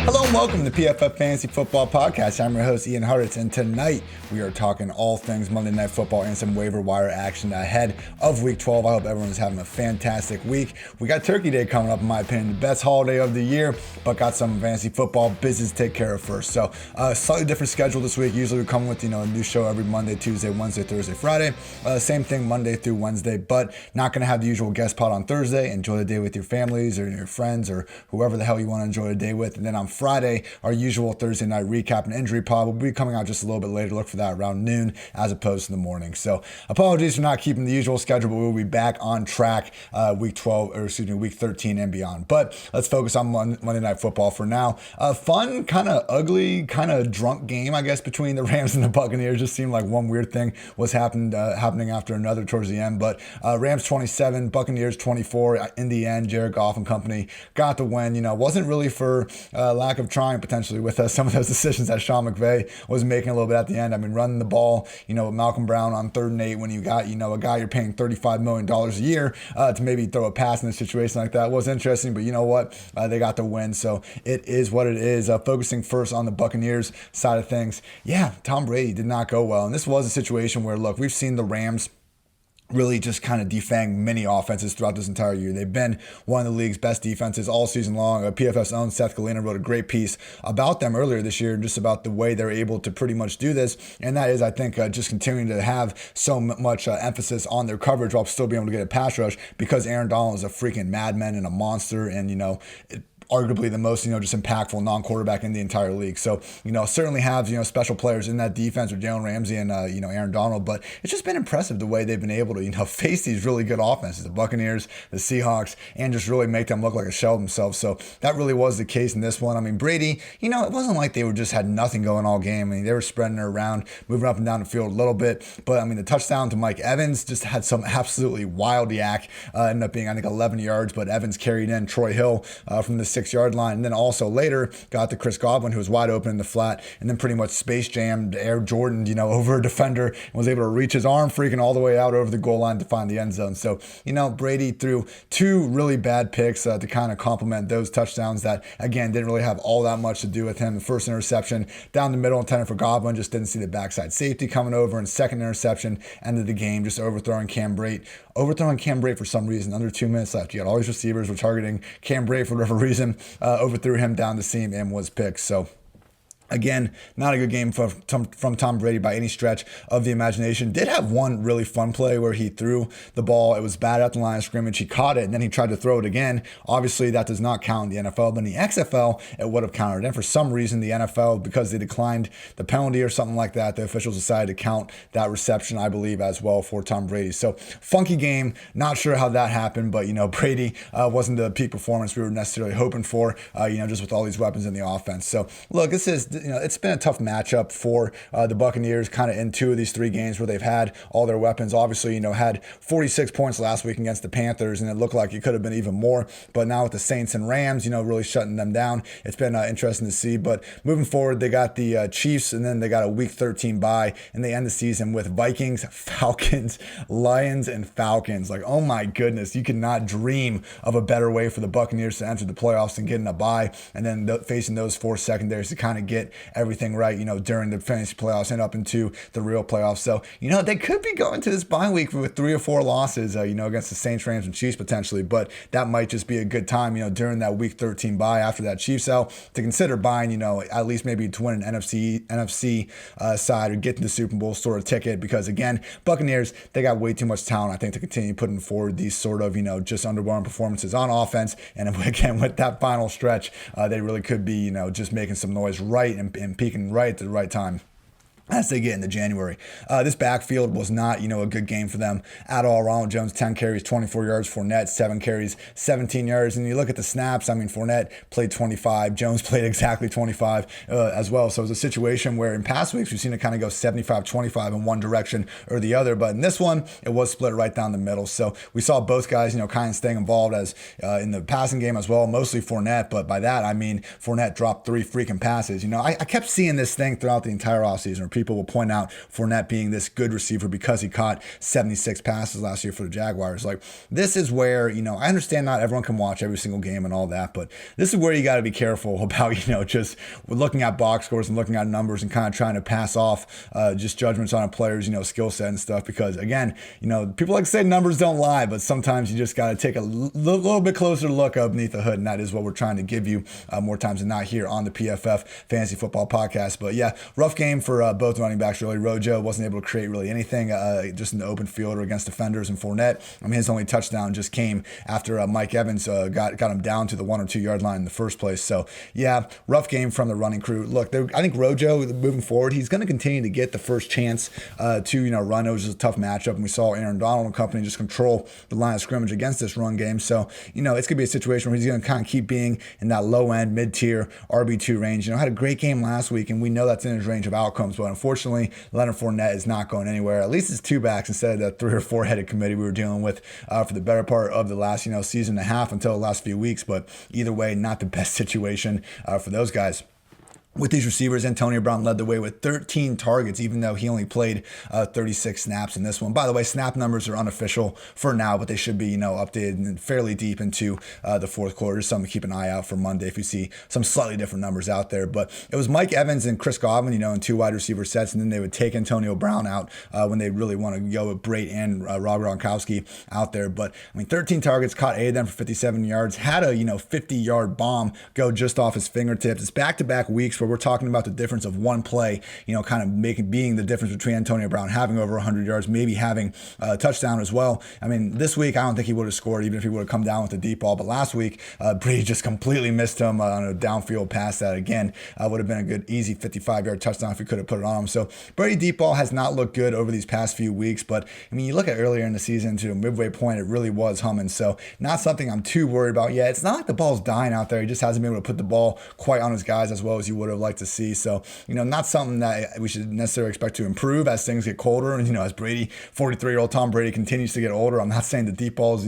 Hello and welcome to the PFF Fantasy Football Podcast. I'm your host, Ian Hartitz, and tonight we are talking all things Monday Night Football and some waiver wire action ahead of Week 12. I hope everyone's having a fantastic week. We got Turkey Day coming up, in my opinion, the best holiday of the year, but got some fantasy football business to take care of first. So, slightly different schedule this week. Usually we come with, a new show every Monday, Tuesday, Wednesday, Thursday, Friday. Same thing Monday through Wednesday, but not going to have the usual guest pod on Thursday. Enjoy the day with your families or your friends or whoever the hell you want to enjoy the day with. And then on Friday, our usual Thursday night recap and injury pod will be coming out just a little bit later. Look for that around noon as opposed to the morning. So apologies for not keeping the usual schedule, but we'll be back on track week 13 and beyond. But let's focus on Monday Night Football for now. Fun, kind of ugly, kind of drunk game, I guess, between the Rams and the Buccaneers. Just seemed like one weird thing was happening after another towards the end. But Rams 27, Buccaneers 24. In the end, Jared Goff and company got the win. Wasn't really for lack of trying potentially with some of those decisions that Sean Mcvay was making a little bit at the end. I mean, running the ball, with Malcolm Brown on 3rd and 8 when you got, a guy you're paying $35 million a year to maybe throw a pass in a situation like that was interesting. But you know what? They got the win. So it is what it is. Focusing first on the Buccaneers side of things. Yeah, Tom Brady did not go well. And this was a situation where, look, we've seen the Rams really just kind of defang many offenses throughout this entire year. They've been one of the league's best defenses all season long. PFF's own Seth Galina wrote a great piece about them earlier this year, just about the way they're able to pretty much do this. And that is, I think, just continuing to have so much emphasis on their coverage while still being able to get a pass rush, because Aaron Donald is a freaking madman and a monster, and, arguably the most, just impactful non-quarterback in the entire league. So, certainly have, special players in that defense with Jalen Ramsey and, Aaron Donald, but it's just been impressive the way they've been able to, face these really good offenses, the Buccaneers, the Seahawks, and just really make them look like a shell of themselves. So that really was the case in this one. I mean, Brady, it wasn't like they just had nothing going all game. I mean, they were spreading it around, moving up and down the field a little bit, but I mean, the touchdown to Mike Evans just had some absolutely wild yak, ended up being, I think, 11 yards, but Evans carried in Troy Hill from the 6-yard line, and then also later got to Chris Cobbin, who was wide open in the flat, and then pretty much space jammed Air Jordan, over a defender, and was able to reach his arm freaking all the way out over the goal line to find the end zone. So, Brady threw 2 really bad picks to kind of complement those touchdowns that, again, didn't really have all that much to do with him. The first interception down the middle intended for Goblin, just didn't see the backside safety coming over, and second interception ended the game, just overthrowing Cam Brate for some reason. Under 2 minutes left, you got all these receivers were targeting Cam Brate for whatever reason, overthrew him down the seam and was picked. So again, not a good game from Tom Brady by any stretch of the imagination. Did have one really fun play where he threw the ball. It was bad at the line of scrimmage. He caught it, and then he tried to throw it again. Obviously, that does not count in the NFL, but in the XFL, it would have counted. And for some reason, the NFL, because they declined the penalty or something like that, the officials decided to count that reception, I believe, as well for Tom Brady. So, funky game. Not sure how that happened, but, Brady wasn't the peak performance we were necessarily hoping for, just with all these weapons in the offense. So, look, this is, it's been a tough matchup for the Buccaneers kind of in 2 of these 3 games where they've had all their weapons. Obviously, had 46 points last week against the Panthers, and it looked like it could have been even more. But now with the Saints and Rams, really shutting them down, it's been interesting to see. But moving forward, they got the Chiefs, and then they got a Week 13 bye, and they end the season with Vikings, Falcons, Lions, and Falcons. Like, oh my goodness, you could not dream of a better way for the Buccaneers to enter the playoffs than getting a bye, and then facing those 4 secondaries to kind of get everything right, during the fantasy playoffs and up into the real playoffs. So, they could be going to this bye week with 3 or 4 losses, against the Saints, Rams, and Chiefs potentially, but that might just be a good time, during that Week 13 bye after that Chiefs out to consider buying, at least maybe to win an NFC side or get to the Super Bowl sort of ticket, because again, Buccaneers, they got way too much talent, I think, to continue putting forward these sort of, just underwhelming performances on offense. And again, with that final stretch, they really could be, just making some noise right and peaking right at the right time as they get into January. This backfield was not, a good game for them at all. Ronald Jones, 10 carries, 24 yards. Fournette, 7 carries, 17 yards. And you look at the snaps, I mean, Fournette played 25. Jones played exactly 25 as well. So it was a situation where in past weeks, we've seen it kind of go 75-25 in one direction or the other. But in this one, it was split right down the middle. So we saw both guys, kind of staying involved as in the passing game as well, mostly Fournette. But by that, I mean, Fournette dropped 3 freaking passes. I kept seeing this thing throughout the entire offseason where people will point out Fournette being this good receiver because he caught 76 passes last year for the Jaguars. Like, this is where, I understand not everyone can watch every single game and all that, but this is where you got to be careful about, just looking at box scores and looking at numbers and kind of trying to pass off just judgments on a player's, skill set and stuff. Because again, people like to say numbers don't lie, but sometimes you just got to take a little bit closer look underneath the hood, and that is what we're trying to give you more times than not here on the PFF Fantasy Football Podcast. But yeah, rough game for both running backs really. Rojo wasn't able to create really anything just in the open field or against defenders, and Fournette, his only touchdown just came after Mike Evans got him down to the 1 or 2 yard line in the first place. So yeah, rough game from the running crew. Look, I think Rojo moving forward, he's going to continue to get the first chance to run. It was just a tough matchup, and we saw Aaron Donald and company just control the line of scrimmage against this run game. So it's going to be a situation where he's going to kind of keep being in that low end, mid tier RB2 range. Had a great game last week, and we know that's in his range of outcomes. But unfortunately, Leonard Fournette is not going anywhere. At least it's 2 backs instead of the 3 or 4 headed committee we were dealing with for the better part of the last season and a half until the last few weeks. But either way, not the best situation for those guys. With these receivers, Antonio Brown led the way with 13 targets, even though he only played 36 snaps in this one. By the way, snap numbers are unofficial for now, but they should be, updated and fairly deep into the fourth quarter. Something to keep an eye out for Monday if you see some slightly different numbers out there. But it was Mike Evans and Chris Cobbin, in 2 wide receiver sets, and then they would take Antonio Brown out when they really want to go with Brady and Rob Gronkowski out there. But 13 targets, caught 8 of them for 57 yards, had a 50-yard bomb go just off his fingertips. It's back-to-back weeks where we're talking about the difference of one play, kind of being the difference between Antonio Brown having over 100 yards, maybe having a touchdown as well. This week, I don't think he would have scored even if he would have come down with a deep ball. But last week, Brady just completely missed him on a downfield pass that, again, would have been a good, easy 55-yard touchdown if he could have put it on him. So Brady deep ball has not looked good over these past few weeks. But, you look at earlier in the season to a midway point, it really was humming. So not something I'm too worried about yet. It's not like the ball's dying out there. He just hasn't been able to put the ball quite on his guys as well as you would have liked to see. So, not something that we should necessarily expect to improve as things get colder. And, as Brady, 43-year-old Tom Brady, continues to get older. I'm not saying the deep ball is,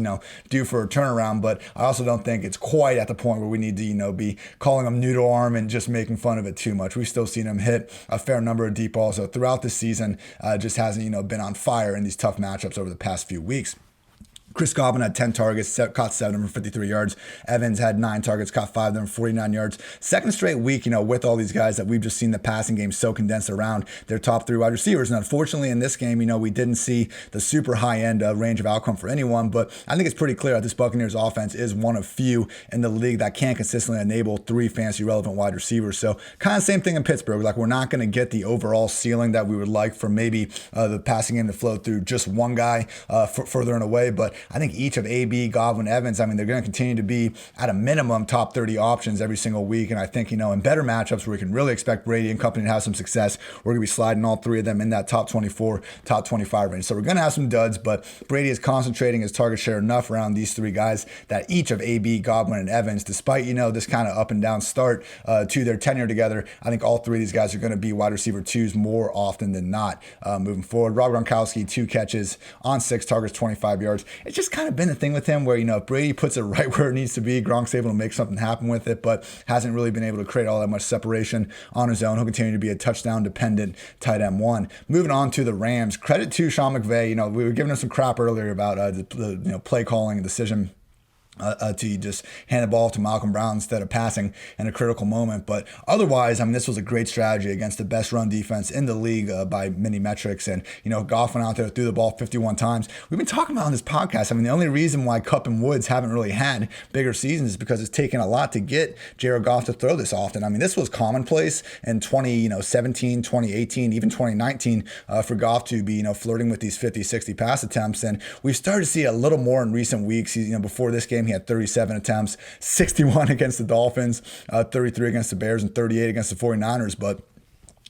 due for a turnaround, but I also don't think it's quite at the point where we need to, be calling him noodle arm and just making fun of it too much. We've still seen him hit a fair number of deep balls. So throughout the season, just hasn't, been on fire in these tough matchups over the past few weeks. Chris Cobbin had 10 targets, caught 7 of them for 53 yards. Evans had 9 targets, caught 5 of them for 49 yards. Second straight week, with all these guys that we've just seen the passing game so condensed around their top 3 wide receivers. And unfortunately, in this game, we didn't see the super high-end range of outcome for anyone. But I think it's pretty clear that this Buccaneers offense is one of few in the league that can consistently enable 3 fantasy relevant wide receivers. So kind of same thing in Pittsburgh. Like, we're not going to get the overall ceiling that we would like from maybe the passing game to flow through just one guy further and away. But I think each of AB, Godwin, Evans, they're going to continue to be at a minimum top 30 options every single week. And I think, in better matchups where we can really expect Brady and company to have some success, we're going to be sliding all 3 of them in that top 24, top 25 range. So we're going to have some duds, but Brady is concentrating his target share enough around these 3 guys that each of AB, Godwin, and Evans, despite, this kind of up and down start to their tenure together, I think all 3 of these guys are going to be wide receiver 2s more often than not moving forward. Rob Gronkowski, 2 catches on 6 targets, 25 yards. It's just kind of been a thing with him where, if Brady puts it right where it needs to be, Gronk's able to make something happen with it, but hasn't really been able to create all that much separation on his own. He'll continue to be a touchdown-dependent tight end 1. Moving on to the Rams, credit to Sean McVay. We were giving him some crap earlier about the play calling and decision to just hand the ball to Malcolm Brown instead of passing in a critical moment. But otherwise, this was a great strategy against the best run defense in the league by many metrics. And, Goff went out there, threw the ball 51 times. We've been talking about on this podcast, the only reason why Kupp and Woods haven't really had bigger seasons is because it's taken a lot to get Jared Goff to throw this often. This was commonplace in 2017, 2018, even 2019 for Goff to be, flirting with these 50, 60 pass attempts. And we've started to see a little more in recent weeks. Before this game, he had 37 attempts, 61 against the Dolphins, 33 against the Bears, and 38 against the 49ers. But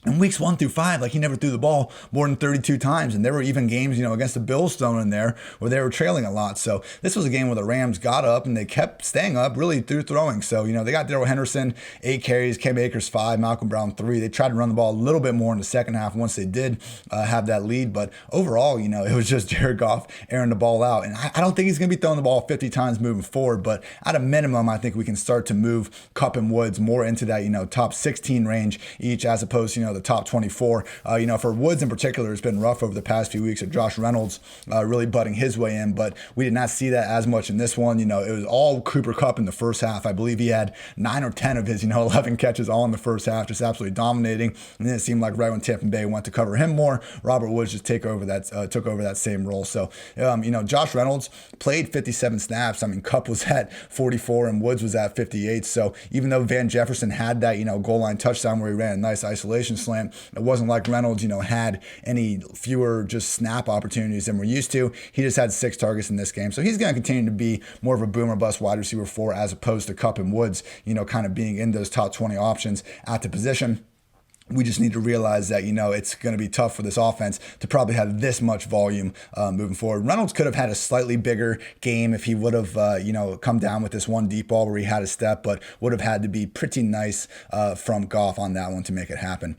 in weeks 1 through 5, he never threw the ball more than 32 times. And there were even games, against the Bills thrown in there where they were trailing a lot. So this was a game where the Rams got up and they kept staying up really through throwing. So, they got Darrell Henderson, 8 carries, Cam Akers, 5, Malcolm Brown, 3. They tried to run the ball a little bit more in the second half once they did have that lead. But overall, it was just Jared Goff airing the ball out. And I don't think he's going to be throwing the ball 50 times moving forward. But at a minimum, I think we can start to move Kupp and Woods more into that, top 16 range each as opposed to, the top 24. For Woods in particular, it's been rough over the past few weeks. Josh Reynolds really butting his way in, but we did not see that as much in this one. It was all Cooper Kupp in the first half. I believe he had 9 or 10 of his, 11 catches all in the first half, just absolutely dominating. And then it seemed like right when Tampa Bay went to cover him more, Robert Woods just took over that same role. So, Josh Reynolds played 57 snaps. I mean, Kupp was at 44 and Woods was at 58. So even though Van Jefferson had that, goal line touchdown where he ran a nice isolation slant, it wasn't like Reynolds, had any fewer just snap opportunities than we're used to. He just had 6 targets in this game. So he's going to continue to be more of a boom or bust wide receiver 4 as opposed to Kupp and Woods, kind of being in those top 20 options at the position. We just need to realize that, it's going to be tough for this offense to probably have this much volume moving forward. Reynolds could have had a slightly bigger game if he would have, come down with this one deep ball where he had a step, but would have had to be pretty nice from Goff on that one to make it happen.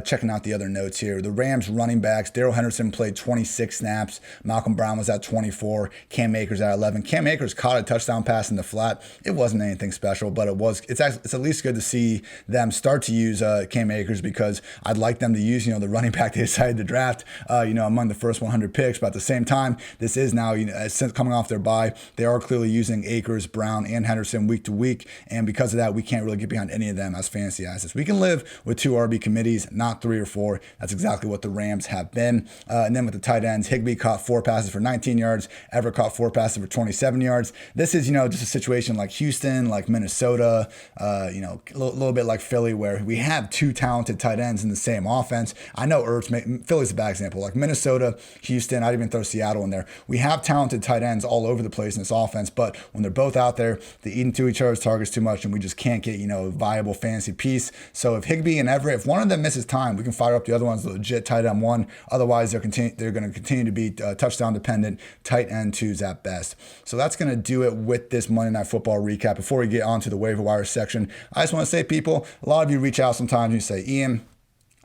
Checking out the other notes here. The Rams running backs, Darrell Henderson played 26 snaps. Malcolm Brown was at 24. Cam Akers at 11. Cam Akers caught a touchdown pass in the flat. It wasn't anything special, but it's at least good to see them start to use Cam Akers because I'd like them to use, the running back they decided to draft, among the first 100 picks. But at the same time, this is now, since coming off their bye, they are clearly using Akers, Brown, and Henderson week to week. And because of that, we can't really get behind any of them as fantasy assets. We can live with 2 RB committees, not 3 or 4. That's exactly what the Rams have been. And then with the tight ends, Higbee caught 4 passes for 19 yards. Everett caught 4 passes for 27 yards. This is, just a situation like Houston, like Minnesota, a little bit like Philly, where we have 2 talented tight ends in the same offense. I know Philly's a bad example, like Minnesota, Houston, I'd even throw Seattle in there. We have talented tight ends all over the place in this offense, but when they're both out there, they eat into each other's targets too much, and we just can't get, a viable fantasy piece. So if Higbee and Everett, if one of them misses time, we can fire up the other one's legit tight end 1. Otherwise, they're going to continue to be touchdown dependent, tight end 2s at best. So that's going to do it with this Monday Night Football recap. Before we get on to the waiver wire section, I just want to say, people, a lot of you reach out sometimes and you say, Ian,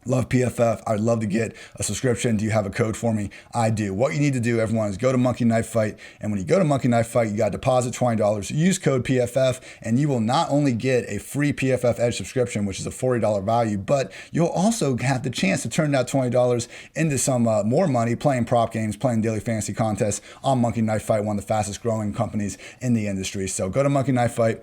love PFF. I'd love to get a subscription. Do you have a code for me? I do. What you need to do, everyone, is go to Monkey Knife Fight. And when you go to Monkey Knife Fight, you got to deposit $20. Use code PFF, and you will not only get a free PFF Edge subscription, which is a $40 value, but you'll also have the chance to turn that $20 into some more money playing prop games, playing daily fantasy contests on Monkey Knife Fight, one of the fastest growing companies in the industry. So go to Monkey Knife Fight,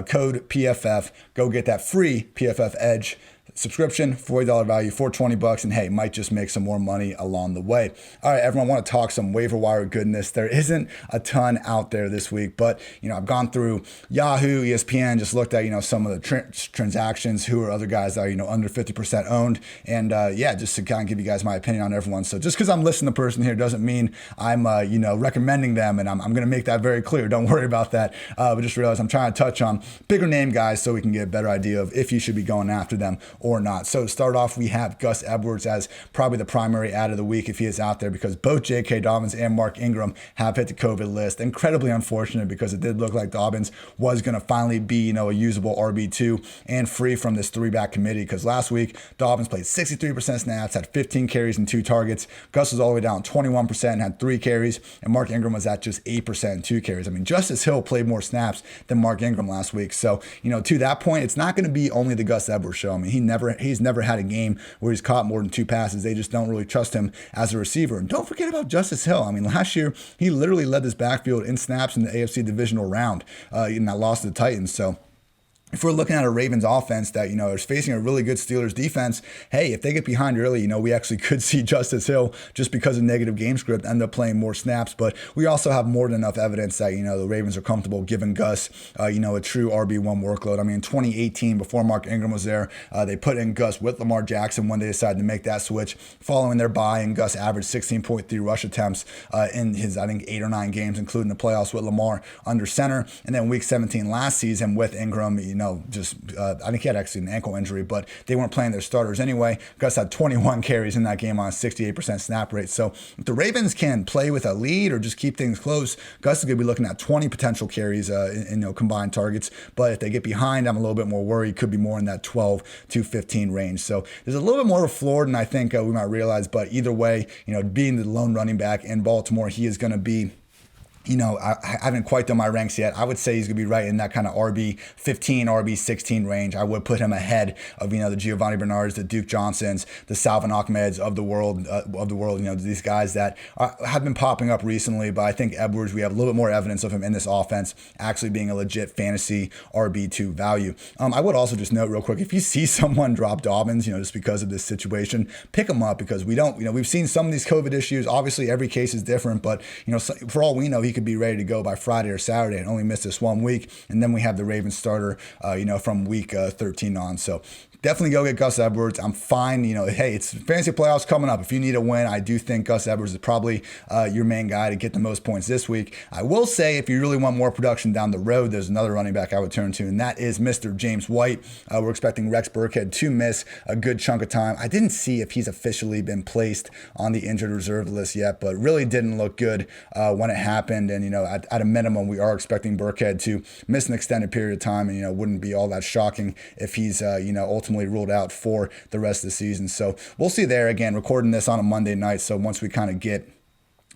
code PFF, go get that free PFF Edge subscription, $40 value for $20, and hey, might just make some more money along the way. All right, everyone, I want to talk some waiver wire goodness. There isn't a ton out there this week, but I've gone through Yahoo, ESPN, just looked at some of the transactions, who are other guys that are under 50% owned, and just to kind of give you guys my opinion on everyone. So just because I'm listing the person here doesn't mean I'm recommending them, and I'm going to make that very clear. Don't worry about that. But just realize I'm trying to touch on bigger name guys so we can get a better idea of if you should be going after them or not. So to start off, we have Gus Edwards as probably the primary ad of the week if he is out there, because both J.K. Dobbins and Mark Ingram have hit the COVID list. Incredibly unfortunate, because it did look like Dobbins was going to finally be, a usable RB2 and free from this 3-back committee, because last week Dobbins played 63% snaps, had 15 carries and 2 targets. Gus was all the way down 21% and had 3 carries, and Mark Ingram was at just 8% and 2 carries. I mean, Justice Hill played more snaps than Mark Ingram last week. So, to that point, it's not going to be only the Gus Edwards show. I mean, he's never had a game where he's caught more than 2 passes. They just don't really trust him as a receiver. And don't forget about Justice Hill. I mean, last year, he literally led this backfield in snaps in the AFC divisional round in that loss to the Titans. So if we're looking at a Ravens offense that, is facing a really good Steelers defense, hey, if they get behind early, we actually could see Justice Hill, just because of negative game script, end up playing more snaps. But we also have more than enough evidence that, the Ravens are comfortable giving Gus, a true RB1 workload. I mean, in 2018, before Mark Ingram was there, they put in Gus with Lamar Jackson when they decided to make that switch following their bye, and Gus averaged 16.3 rush attempts in his, 8 or 9 games, including the playoffs with Lamar under center. And then week 17 last season with Ingram, I think he had actually an ankle injury, but they weren't playing their starters anyway. Gus had 21 carries in that game on a 68% snap rate. So if the Ravens can play with a lead or just keep things close, Gus is going to be looking at 20 potential carries in combined targets. But if they get behind, I'm a little bit more worried. Could be more in that 12 to 15 range. So there's a little bit more of a floor than I think we might realize. But either way, being the lone running back in Baltimore, he is going to be I haven't quite done my ranks yet. I would say he's going to be right in that kind of RB 15, RB 16 range. I would put him ahead of, the Giovanni Bernards, the Duke Johnsons, the Salvin Ahmeds of the world, these guys that have been popping up recently. But I think Edwards, we have a little bit more evidence of him in this offense actually being a legit fantasy RB2 value. I would also just note real quick, if you see someone drop Dobbins, just because of this situation, pick him up, because we've seen some of these COVID issues. Obviously, every case is different, but, for all we know, he could be ready to go by Friday or Saturday and only miss this 1 week. And then we have the Ravens starter, from week 13 on. So definitely go get Gus Edwards. I'm fine. Hey, it's fantasy playoffs coming up. If you need a win, I do think Gus Edwards is probably your main guy to get the most points this week. I will say, if you really want more production down the road, there's another running back I would turn to, and that is Mr. James White. We're expecting Rex Burkhead to miss a good chunk of time. I didn't see if he's officially been placed on the injured reserve list yet, but really didn't look good when it happened. And, at a minimum, we are expecting Burkhead to miss an extended period of time, and, wouldn't be all that shocking if he's, ultimately ruled out for the rest of the season. So we'll see there. Again, recording this on a Monday night. So once we kind of get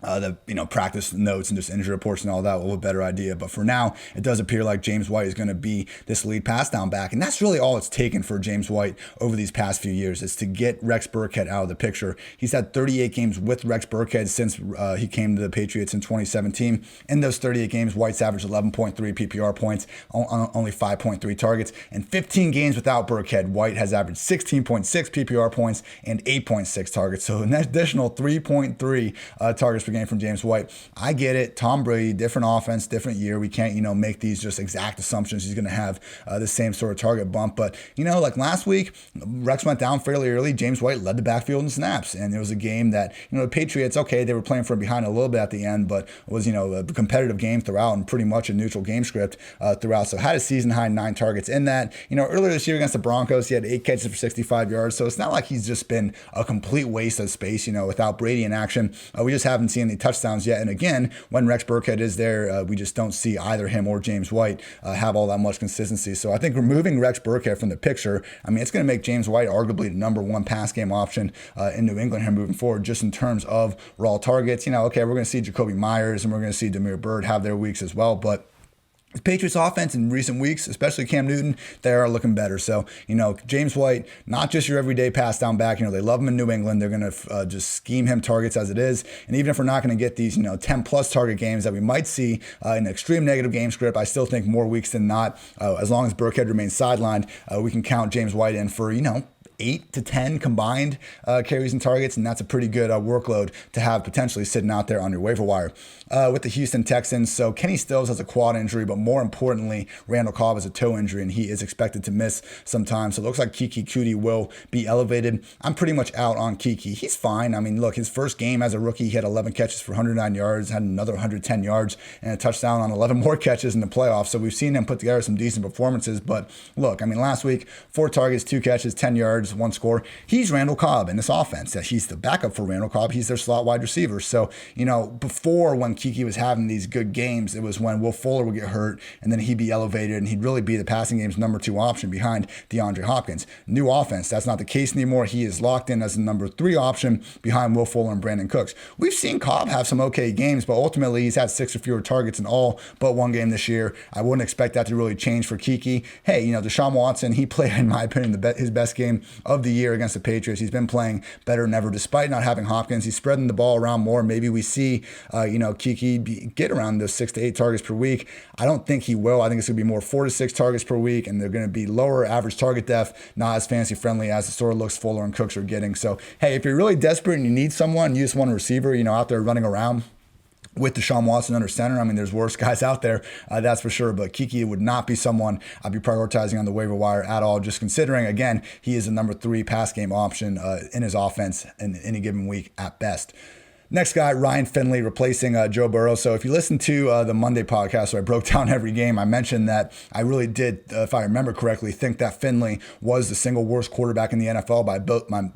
the practice notes and just injury reports and all that, we'll have a better idea. But for now, it does appear like James White is going to be this lead pass down back. And that's really all it's taken for James White over these past few years, is to get Rex Burkhead out of the picture. He's had 38 games with Rex Burkhead since he came to the Patriots in 2017. In those 38 games, White's averaged 11.3 PPR points, only 5.3 targets. And 15 games without Burkhead, White has averaged 16.6 PPR points and 8.6 targets. So an additional 3.3 targets per game from James White. I get it. Tom Brady, different offense, different year. We can't, make these just exact assumptions he's going to have the same sort of target bump. But, like last week, Rex went down fairly early. James White led the backfield in snaps. And it was a game that, the Patriots, okay, they were playing from behind a little bit at the end, but it was, a competitive game throughout and pretty much a neutral game script throughout. So had a season high 9 targets in that. Earlier this year against the Broncos, he had 8 catches for 65 yards. So it's not like he's just been a complete waste of space, without Brady in action. We just haven't seen any touchdowns yet. And again, when Rex Burkhead is there, we just don't see either him or James White have all that much consistency. So I think removing Rex Burkhead from the picture, it's going to make James White arguably the number 1 pass game option in New England here moving forward, just in terms of raw targets. Okay, we're going to see Jacoby Myers and we're going to see Demir Byrd have their weeks as well, but the Patriots offense in recent weeks, especially Cam Newton, they are looking better. So, James White, not just your everyday pass down back. They love him in New England. They're going to just scheme him targets as it is. And even if we're not going to get these, 10 plus target games that we might see in an extreme negative game script, I still think more weeks than not, as long as Burkhead remains sidelined, we can count James White in for, 8 to 10 combined carries and targets, and that's a pretty good workload to have potentially sitting out there on your waiver wire. With the Houston Texans, so Kenny Stills has a quad injury, but more importantly, Randall Cobb has a toe injury, and he is expected to miss some time. So it looks like Keke Coutee will be elevated. I'm pretty much out on Keke. He's fine. Look, his first game as a rookie, he had 11 catches for 109 yards, had another 110 yards, and a touchdown on 11 more catches in the playoffs. So we've seen him put together some decent performances. But look, last week, 4 targets, 2 catches, 10 yards, 1 score. He's Randall Cobb in this offense. He's the backup for Randall Cobb. He's their slot wide receiver. So, before, when Keke was having these good games, it was when Will Fuller would get hurt and then he'd be elevated and he'd really be the passing game's number 2 option behind DeAndre Hopkins. New offense, that's not the case anymore. He is locked in as the number 3 option behind Will Fuller and Brandon Cooks. We've seen Cobb have some okay games, but ultimately he's had 6 or fewer targets in all but 1 game this year. I wouldn't expect that to really change for Keke. Hey, Deshaun Watson, he played, in my opinion, his best game of the year against the Patriots. He's been playing better than ever despite not having Hopkins. He's spreading the ball around more. Maybe we see, Keke get around those 6 to 8 targets per week. I don't think he will. I think it's going to be more 4 to 6 targets per week, and they're going to be lower average target depth, not as fancy friendly as the sort of looks Fuller and Cooks are getting. So, hey, if you're really desperate and you need someone, you just want a receiver, out there running around with Deshaun Watson under center. There's worse guys out there, that's for sure. But Keke would not be someone I'd be prioritizing on the waiver wire at all, just considering, again, he is the number 3 pass game option in his offense in any given week at best. Next guy, Ryan Finley, replacing Joe Burrow. So if you listen to the Monday podcast where I broke down every game, I mentioned that I really did, if I remember correctly, think that Finley was the single worst quarterback in the NFL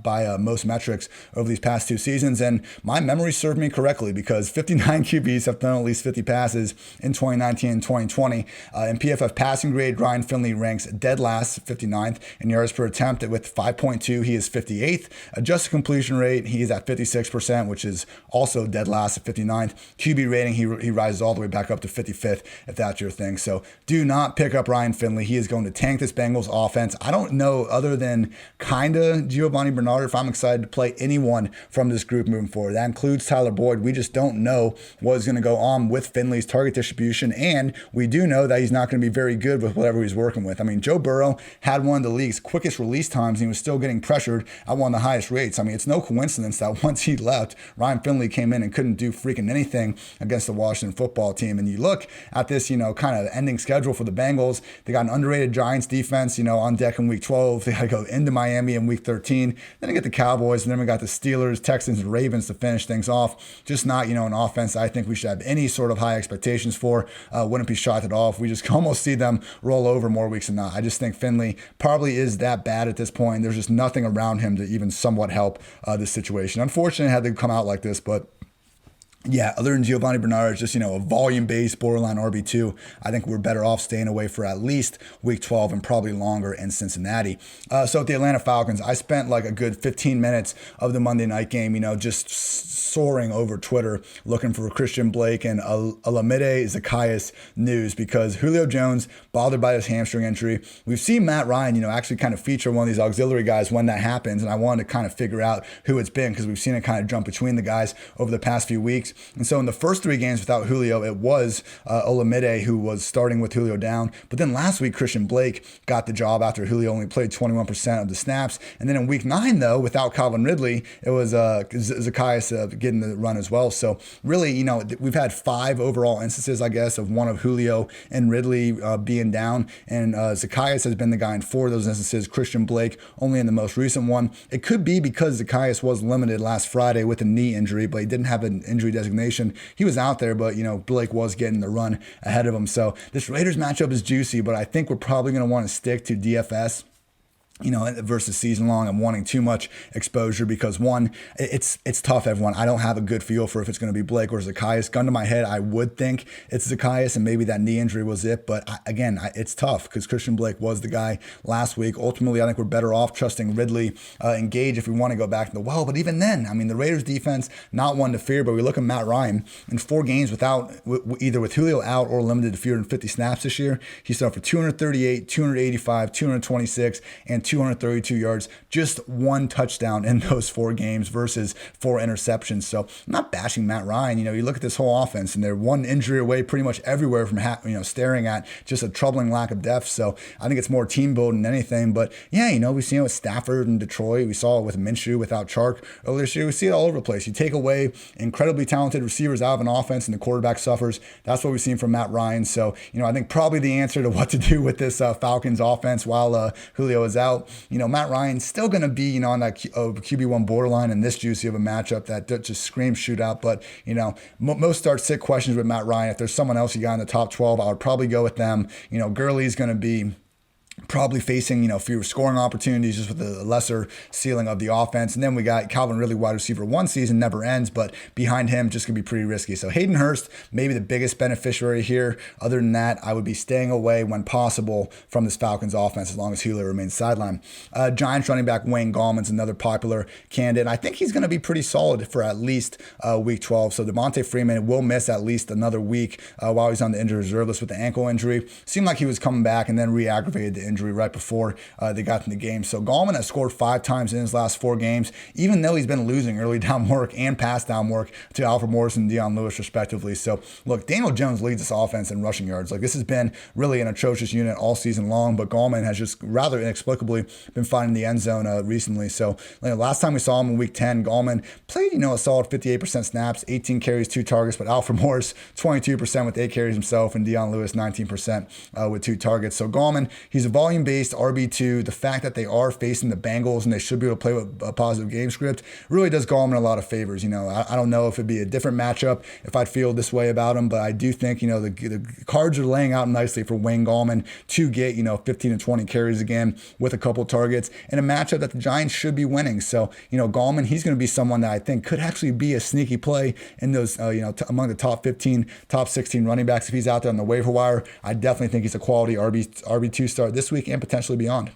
by most metrics over these past 2 seasons. And my memory served me correctly, because 59 QBs have thrown at least 50 passes in 2019 and 2020. In PFF passing grade, Ryan Finley ranks dead last, 59th, in yards per attempt with 5.2. He is 58th. Adjusted completion rate, he is at 56%, which is also dead last at 59th. QB rating, he rises all the way back up to 55th, if that's your thing. So do not pick up Ryan Finley. He is going to tank this Bengals offense. I don't know, other than kind of Giovanni Bernard, if I'm excited to play anyone from this group moving forward. That includes Tyler Boyd. We just don't know what is going to go on with Finley's target distribution, and we do know that he's not going to be very good with whatever he's working with. I mean, Joe Burrow had one of the league's quickest release times, and he was still getting pressured at one of the highest rates. I mean, it's no coincidence that once he left, Ryan Finley came in and couldn't do freaking anything against the Washington football team. And you look at this, kind of ending schedule for the Bengals. They got an underrated Giants defense, on deck in week 12. They got to go into Miami in week 13. Then they get the Cowboys, and then we got the Steelers, Texans, and Ravens to finish things off. Just not, an offense I think we should have any sort of high expectations for. Wouldn't be shocked at all if we just almost see them roll over more weeks than not. I just think Finley probably is that bad at this point. There's just nothing around him to even somewhat help this situation. Unfortunately, it had to come out like this, but yeah, other than Giovanni Bernard, it's just, a volume-based borderline RB2. I think we're better off staying away for at least week 12 and probably longer in Cincinnati. So with the Atlanta Falcons, I spent like a good 15 minutes of the Monday night game, just soaring over Twitter looking for Christian Blake and Olamide Zaccheaus news, because Julio Jones bothered by his hamstring injury. We've seen Matt Ryan, actually kind of feature one of these auxiliary guys when that happens, and I wanted to kind of figure out who it's been, because we've seen it kind of jump between the guys over the past few weeks. And so in the first 3 games without Julio, it was Olamide who was starting with Julio down. But then last week, Christian Blake got the job after Julio only played 21% of the snaps. And then in week 9, though, without Calvin Ridley, it was Zaccheaus getting the run as well. So really, we've had 5 overall instances, I guess, of one of Julio and Ridley being down. And Zaccheaus has been the guy in 4 of those instances. Christian Blake only in the most recent one. It could be because Zaccheaus was limited last Friday with a knee injury, but he didn't have an injury designation. He was out there, but Blake was getting the run ahead of him. So this Raiders matchup is juicy, but I think we're probably going to want to stick to DFS versus season long. I'm wanting too much exposure because, one, it's tough, everyone. I don't have a good feel for if it's going to be Blake or Zaccheaus. Gun to my head, I would think it's Zaccheaus, and maybe that knee injury was it. But it's tough because Christian Blake was the guy last week. Ultimately, I think we're better off trusting Ridley and Gage if we want to go back to the well. But even then, the Raiders defense, not one to fear. But we look at Matt Ryan in 4 games without, either with Julio out or limited to 450 snaps this year. He started for 238, 285, 226, and 232 yards, just 1 touchdown in those 4 games versus 4 interceptions. So I'm not bashing Matt Ryan. You look at this whole offense, and they're 1 injury away pretty much everywhere from staring at just a troubling lack of depth. So I think it's more team building than anything. But yeah, we've seen it with Stafford and Detroit. We saw it with Minshew without Chark earlier this year. We see it all over the place. You take away incredibly talented receivers out of an offense, and the quarterback suffers. That's what we've seen from Matt Ryan. So I think probably the answer to what to do with this Falcons offense while Julio is out, Matt Ryan's still going to be, on that QB1 borderline in this juicy of a matchup that just screams shootout. But, most start-sit questions with Matt Ryan. If there's someone else you got in the top 12, I would probably go with them. Gurley's going to be probably facing, fewer scoring opportunities just with the lesser ceiling of the offense. And then we got Calvin Ridley, wide receiver 1 season, never ends, but behind him, just going to be pretty risky. So Hayden Hurst, maybe the biggest beneficiary here. Other than that, I would be staying away when possible from this Falcons offense as long as Julio remains sidelined. Giants running back Wayne Gallman's another popular candidate. I think he's going to be pretty solid for at least week 12. So Devontae Freeman will miss at least another week while he's on the injured reserve list with the ankle injury. Seemed like he was coming back and then re-aggravated the injury right before they got in the game. So Gallman has scored 5 times in his last 4 games, even though he's been losing early down work and pass down work to Alfred Morris and Deion Lewis, respectively. So look, Daniel Jones leads this offense in rushing yards. Like, this has been really an atrocious unit all season long, but Gallman has just rather inexplicably been finding the end zone recently. So last time we saw him in week 10, Gallman played, a solid 58% snaps, 18 carries, 2 targets, but Alfred Morris, 22% with 8 carries himself, and Deion Lewis, 19% with 2 targets. So Gallman, he's a volume-based RB2. The fact that they are facing the Bengals and they should be able to play with a positive game script really does Gallman a lot of favors. I don't know if it'd be a different matchup if I'd feel this way about him, but I do think, the cards are laying out nicely for Wayne Gallman to get, 15 to 20 carries again with a couple targets in a matchup that the Giants should be winning. So, Gallman, he's going to be someone that I think could actually be a sneaky play in those, among the top 15, top 16 running backs. If he's out there on the waiver wire, I definitely think he's a quality RB2 start this week and potentially beyond.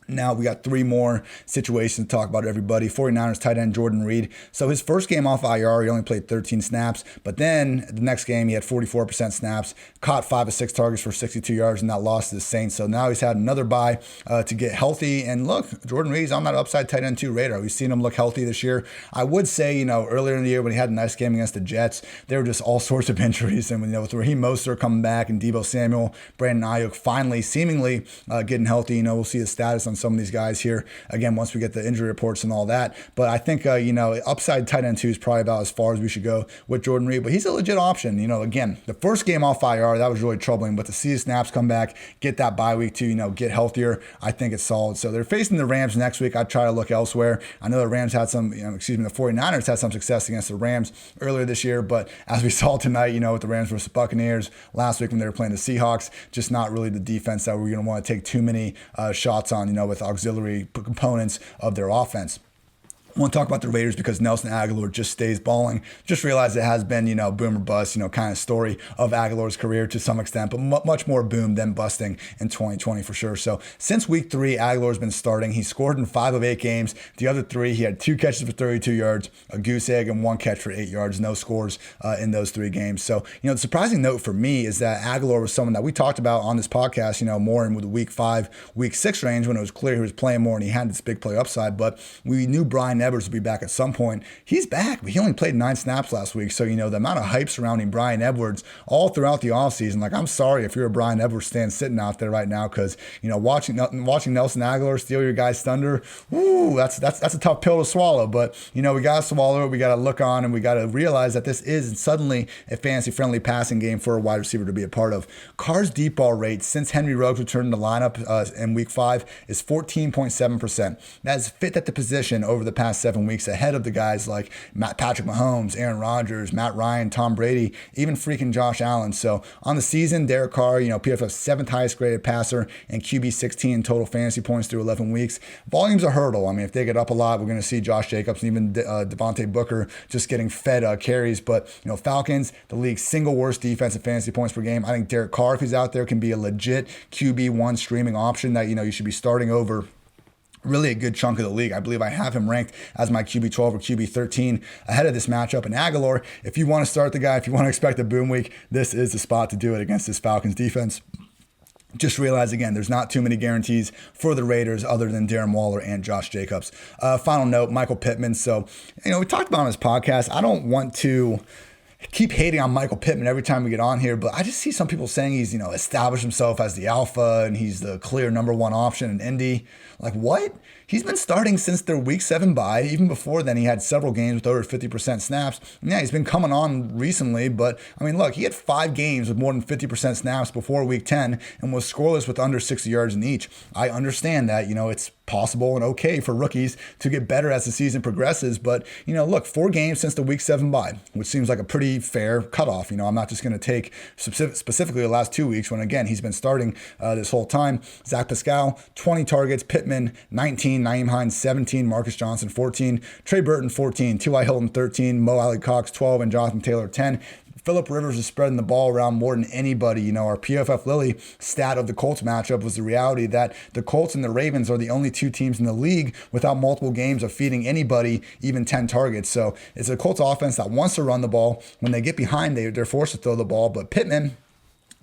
Now we got three more situations to talk about, everybody. 49ers tight end Jordan Reed. So his first game off IR, he only played 13 snaps. But then the next game, he had 44% snaps, caught 5 of 6 targets for 62 yards, and that lost to the Saints. So now he's had another bye to get healthy. And look, Jordan Reed's on that upside tight end 2 radar. We've seen him look healthy this year. I would say, earlier in the year when he had a nice game against the Jets, there were just all sorts of injuries. And, with Raheem Mostert coming back and Deebo Samuel, Brandon Ayuk finally seemingly getting healthy, we'll see his status on some of these guys here again once we get the injury reports and all that. But I think upside tight end 2 is probably about as far as we should go with Jordan Reed. But he's a legit option. Again, the first game off IR, that was really troubling. But to see his snaps come back, get that bye week to get healthier, I think it's solid. So they're facing the Rams next week. I'd try to look elsewhere. I know the Rams had the 49ers had some success against the Rams earlier this year. But as we saw tonight, with the Rams versus Buccaneers last week when they were playing the Seahawks, just not really the defense that we're going to want to take too many shots on, with auxiliary components of their offense. I want to talk about the Raiders because Nelson Agholor just stays balling. Just realized it has been, boom or bust, kind of story of Aguilar's career to some extent, but much more boom than busting in 2020 for sure. So since week 3, Aguilar's been starting. He scored in 5 of 8 games. The other 3, he had 2 catches for 32 yards, a goose egg, and 1 catch for 8 yards. No scores in those 3 games. So, the surprising note for me is that Agholor was someone that we talked about on this podcast, more in the week 5, week 6 range when it was clear he was playing more and he had this big play upside. But we knew Bryan Edwards would be back at some point. He's back, but he only played 9 snaps last week. So, the amount of hype surrounding Bryan Edwards all throughout the offseason, I'm sorry if you're a Bryan Edwards fan sitting out there right now because, watching Nelson Agholor steal your guy's thunder, that's a tough pill to swallow. But, we got to swallow it. We got to look on and we got to realize that this is suddenly a fantasy-friendly passing game for a wide receiver to be a part of. Carr's deep ball rate since Henry Ruggs returned to the lineup in week 5 is 14.7%. That is fifth at the position over the past 7 weeks, ahead of the guys like Patrick Mahomes, Aaron Rodgers, Matt Ryan, Tom Brady, even freaking Josh Allen. So on the season, Derek Carr, PFF's 7th highest graded passer and QB 16 in total fantasy points through 11 weeks. Volume's a hurdle. If they get up a lot, we're going to see Josh Jacobs and even Devontae Booker just getting fed carries. But, Falcons, the league's single worst defensive fantasy points per game. I think Derek Carr, if he's out there, can be a legit QB1 streaming option that, you should be starting over really a good chunk of the league. I believe I have him ranked as my QB12 or QB13 ahead of this matchup. And Agholor, if you want to start the guy, if you want to expect a boom week, this is the spot to do it against this Falcons defense. Just realize, again, there's not too many guarantees for the Raiders other than Darren Waller and Josh Jacobs. Final note, Michael Pittman. So, we talked about on this podcast, I don't want to keep hating on Michael Pittman every time we get on here, but I just see some people saying he's, established himself as the alpha and he's the clear number 1 option in Indy. What? He's been starting since their week 7 bye. Even before then, he had several games with over 50% snaps. Yeah, he's been coming on recently, but look, he had 5 games with more than 50% snaps before week 10 and was scoreless with under 60 yards in each. I understand that, it's possible and okay for rookies to get better as the season progresses, but, look, 4 games since the week 7 bye, which seems like a pretty fair cutoff. I'm not just going to take specifically the last 2 weeks when, again, he's been starting this whole time. Zach Pascal, 20 targets, Pittman, 19, Nyheim Hines, 17, Marcus Johnson, 14, Trey Burton, 14, T.Y. Hilton, 13, Mo Alley Cox, 12, and Jonathan Taylor, 10. Phillip Rivers is spreading the ball around more than anybody. Our PFF Lilly stat of the Colts matchup was the reality that the Colts and the Ravens are the only 2 teams in the league without multiple games of feeding anybody even 10 targets. So it's a Colts offense that wants to run the ball. When they get behind, they're forced to throw the ball. But Pittman,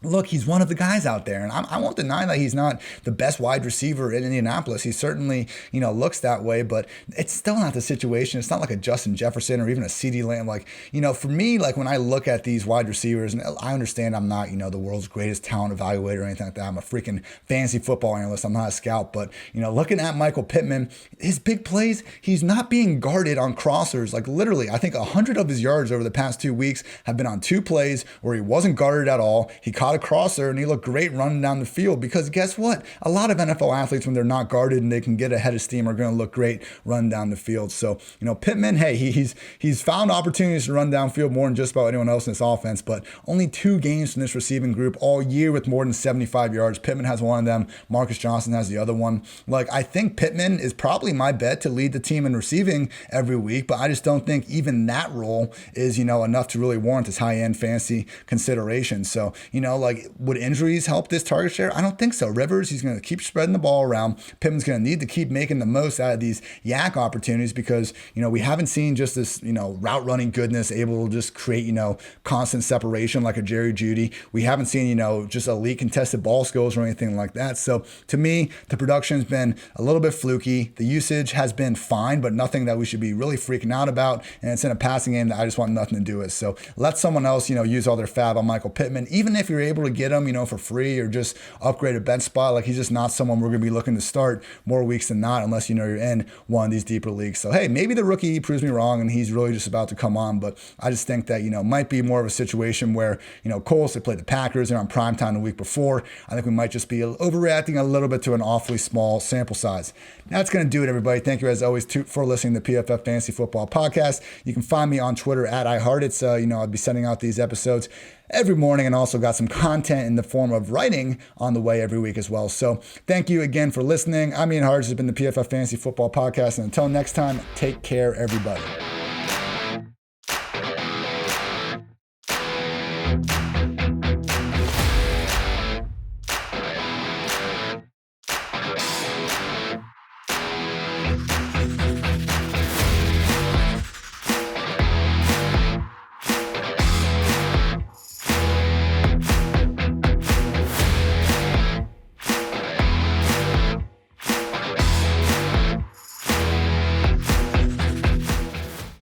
look, he's one of the guys out there, and I won't deny that he's not the best wide receiver in Indianapolis. He certainly, looks that way, but it's still not the situation. It's not like a Justin Jefferson or even a CeeDee Lamb. For me, when I look at these wide receivers, and I understand I'm not, the world's greatest talent evaluator or anything like that. I'm a freaking fantasy football analyst. I'm not a scout, but, looking at Michael Pittman, his big plays, he's not being guarded on crossers. Literally, I think 100 of his yards over the past 2 weeks have been on 2 plays where he wasn't guarded at all. He caught a crosser and he looked great running down the field because guess what? A lot of NFL athletes, when they're not guarded and they can get ahead of steam, are going to look great running down the field. So, Pittman, hey, he's found opportunities to run downfield more than just about anyone else in this offense, but only 2 games from this receiving group all year with more than 75 yards. Pittman has one of them. Marcus Johnson has the other one. I think Pittman is probably my bet to lead the team in receiving every week, but I just don't think even that role is, enough to really warrant this high-end fantasy consideration. So, like, would injuries help this target share? I don't think so. Rivers, he's going to keep spreading the ball around. Pittman's going to need to keep making the most out of these yak opportunities because, we haven't seen just this, route running goodness able to just create, constant separation like a Jerry Jeudy. We haven't seen, just elite contested ball skills or anything like that. So to me, the production's been a little bit fluky. The usage has been fine, but nothing that we should be really freaking out about. And it's in a passing game that I just want nothing to do with. So let someone else, use all their fab on Michael Pittman. Even if you're able to get him, for free or just upgrade a bench spot, like he's just not someone we're going to be looking to start more weeks than not unless, you're in one of these deeper leagues. So, hey, maybe the rookie proves me wrong and he's really just about to come on. But I just think that, might be more of a situation where, Colts, they played the Packers, they're on primetime the week before. I think we might just be overreacting a little bit to an awfully small sample size. That's going to do it, everybody. Thank you, as always, for listening to the PFF Fantasy Football Podcast. You can find me on Twitter at iHeartitz. I'll be sending out these episodes every morning and also got some content in the form of writing on the way every week as well. So thank you again for listening. I'm Ian Hartitz. This has been the PFF Fantasy Football Podcast. And until next time, take care, everybody.